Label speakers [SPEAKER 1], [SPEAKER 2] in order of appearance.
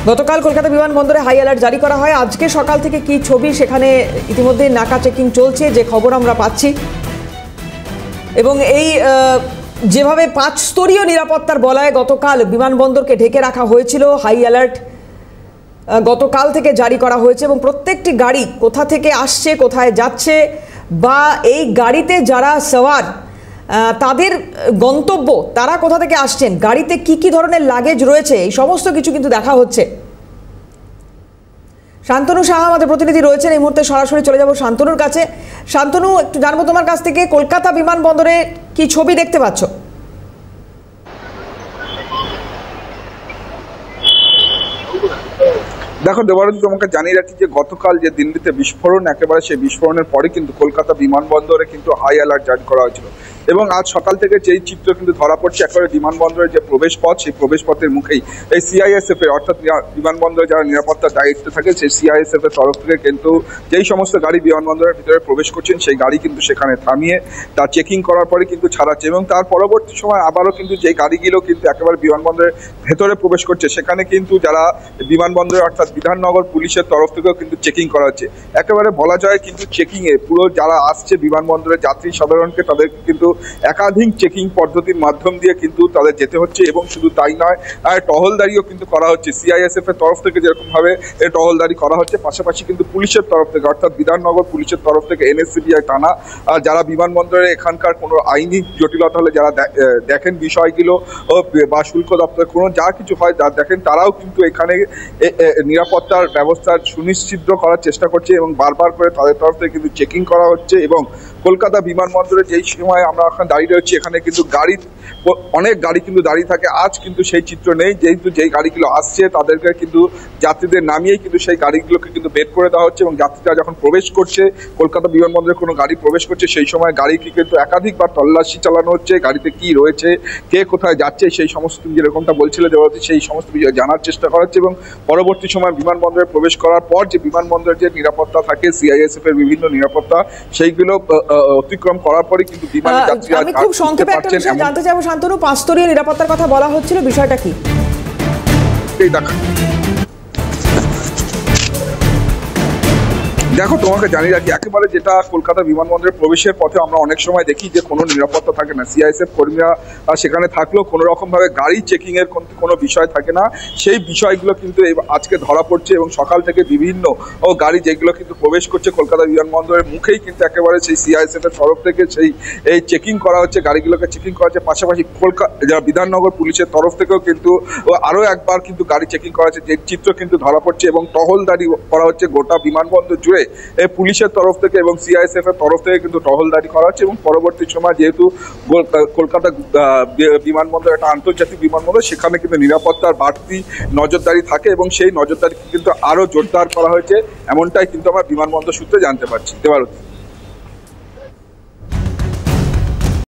[SPEAKER 1] গতকাল কলকাতা বিমানবন্দরে high alert জারি করা হয়। আজকে সকাল থেকে কি ছবি, সেখানে ইতিমধ্যে নাকা চেকিং চলছে যে খবর আমরা পাচ্ছি, এবং এই যেভাবে 5 স্তরীয় নিরাপত্তার বলয়ে গতকাল বিমানবন্দরকে ঢেকে রাখা হয়েছিল, হাই অ্যালার্ট গতকাল থেকে জারি করা হয়েছে এবং প্রত্যেকটি গাড়ি কোথা থেকে আসছে, কোথায় যাচ্ছে, বা এই গাড়িতে যারা সওয়ার তাদের গন্তব্য, তারা কোথা থেকে আসছেন, গাড়িতে কি কি ধরনের লাগেজ রয়েছে, এই সমস্ত কিছু কিন্তু দেখা হচ্ছে। শান্তনু সাহা আমাদের প্রতিনিধি রয়েছেন এই মুহূর্তে, সরাসরি চলে যাব শান্তনুর কাছে। শান্তনু, একটু জানবো তোমার কাছ থেকে, কলকাতা বিমানবন্দরে কি ছবি দেখতে পাচ্ছ?
[SPEAKER 2] দেখো দেবারতী, তোমাকে জানিয়ে রাখি যে গতকাল যে দিল্লিতে বিস্ফোরণ, একেবারে সেই বিস্ফোরণের পরে কিন্তু কলকাতা বিমানবন্দরে কিন্তু হাই অ্যালার্ট জারি করা হয়েছিল। এবং আজ সকাল থেকে যেই চিত্র কিন্তু ধরা পড়ছে, একেবারে বিমানবন্দরের যে প্রবেশ পথ, সেই প্রবেশ পথের মুখেই এই সিআইএসএফ এর, অর্থাৎ বিমানবন্দরে যারা নিরাপত্তার দায়িত্বে থাকে, সেই সিআইএসএফ এর তরফ থেকে কিন্তু যেই সমস্ত গাড়ি বিমানবন্দরের ভিতরে প্রবেশ করছেন, সেই গাড়ি কিন্তু সেখানে থামিয়ে তার চেকিং করার পরে কিন্তু ছাড়াচ্ছে। এবং তার পরবর্তী সময় আবারও কিন্তু যে গাড়িগুলো কিন্তু একেবারে বিমানবন্দরের ভেতরে প্রবেশ করছে, সেখানে কিন্তু যারা বিমানবন্দরে অর্থাৎ বিধাননগর পুলিশের তরফ থেকেও কিন্তু চেকিং করা হচ্ছে। একেবারে বলা যায় কিন্তু চেকিংয়ে পুরো যারা আসছে বিমানবন্দরের যাত্রী সাধারণকে, তাদের কিন্তু একাধিক চেকিং পদ্ধতির মাধ্যম দিয়ে কিন্তু তাদের যেতে হচ্ছে। এবং শুধু তাই নয়, টহলদারিও কিন্তু করা হচ্ছে সিআইএসএফ এর তরফ থেকে, যেরকমভাবে টহলদারি করা হচ্ছে, পাশাপাশি কিন্তু পুলিশের তরফ থেকে, অর্থাৎ বিধাননগর পুলিশের তরফ থেকে এনএসসিবিআই থানা, যারা বিমানবন্দরে এখানকার কোনো আইনি জটিলতা হলে যারা দেখেন বিষয়গুলো, বা শুল্ক দপ্তরে কোনো যা কিছু হয় যা দেখেন, তারাও কিন্তু এখানে নিরাপত্তার ব্যবস্থা সুনিশ্চিত করার চেষ্টা করছে এবং বারবার করে তাদের তরফ থেকে কিন্তু চেকিং করা হচ্ছে। এবং কলকাতা বিমানবন্দরে যেই সময় আমরা এখন দাঁড়িয়ে রয়েছি, এখানে কিন্তু অনেক গাড়ি কিন্তু দাঁড়িয়ে থাকে। আজ কিন্তু সেই চিত্র নেই, যেহেতু যেই গাড়িগুলো আসছে তাদেরকে কিন্তু যাত্রীদের নামিয়েই কিন্তু সেই গাড়িগুলোকে কিন্তু বের করে দেওয়া হচ্ছে। এবং যাত্রীরা যখন প্রবেশ করছে, কলকাতা বিমানবন্দরে কোনো গাড়ি প্রবেশ করছে, সেই সময় গাড়িকে কিন্তু একাধিকবার তল্লাশি চালানো হচ্ছে, গাড়িতে কি রয়েছে, কে কোথায় যাচ্ছে, সেই সমস্ত যেরকমটা বলছিল দেবারতী, সেই সমস্ত বিষয় জানার চেষ্টা করা হচ্ছে। এবং পরবর্তী সময় বিমানবন্দরে প্রবেশ করার পর যে বিমানবন্দরের যে নিরাপত্তা থাকে, সিআইএসএফ এর বিভিন্ন নিরাপত্তা, সেইগুলো অতিক্রম করার পরে কিন্তু বিমানে যাত্রীরা।
[SPEAKER 1] আমি খুব সংক্ষেপে একটা বিষয় জানতে চাইবো শান্তনু, 5 স্তরীয় নিরাপত্তার কথা বলা হচ্ছিল, বিষয়টা কি?
[SPEAKER 2] দেখো তোমাকে জানিয়ে রাখি, একেবারে যেটা কলকাতা বিমানবন্দরের প্রবেশের পথে আমরা অনেক সময় দেখি যে কোনো নিরাপত্তা থাকে না, সিআইএসএফ কর্মীরা সেখানে থাকলেও কোনো রকমভাবে গাড়ি চেকিংয়ের কোনো বিষয় থাকে না। সেই বিষয়গুলো কিন্তু আজকে ধরা পড়ছে এবং সকাল থেকে বিভিন্ন গাড়ি যেগুলো কিন্তু প্রবেশ করছে কলকাতা বিমানবন্দরের মুখেই কিন্তু একেবারে সেই সিআইএসএফ এর তরফ থেকে এই চেকিং করা হচ্ছে, গাড়িগুলোকে চেকিং করা হচ্ছে। পাশাপাশি কলকাতা বিধাননগর পুলিশের তরফ থেকেও কিন্তু আরও একবার কিন্তু গাড়ি চেকিং করা হচ্ছে, যে চিত্র কিন্তু ধরা পড়ছে। এবং টহলদারি করা হচ্ছে গোটা বিমানবন্দর জুড়ে পুলিশের তরফ থেকে এবং সিআইএসএফ এর তরফ থেকে কিন্তু টহলদারি করা হচ্ছে। এবং পরবর্তী সময় যেহেতু কলকাতা বিমানবন্দর একটা আন্তর্জাতিক বিমানবন্দর, সেখানে কিন্তু নিরাপত্তার বাড়তি নজরদারি থাকে এবং সেই নজরদারি কিন্তু আরো জোরদার করা হয়েছে, এমনটাই কিন্তু আমরা বিমানবন্দর সূত্রে জানতে পারছি। দেবারতী।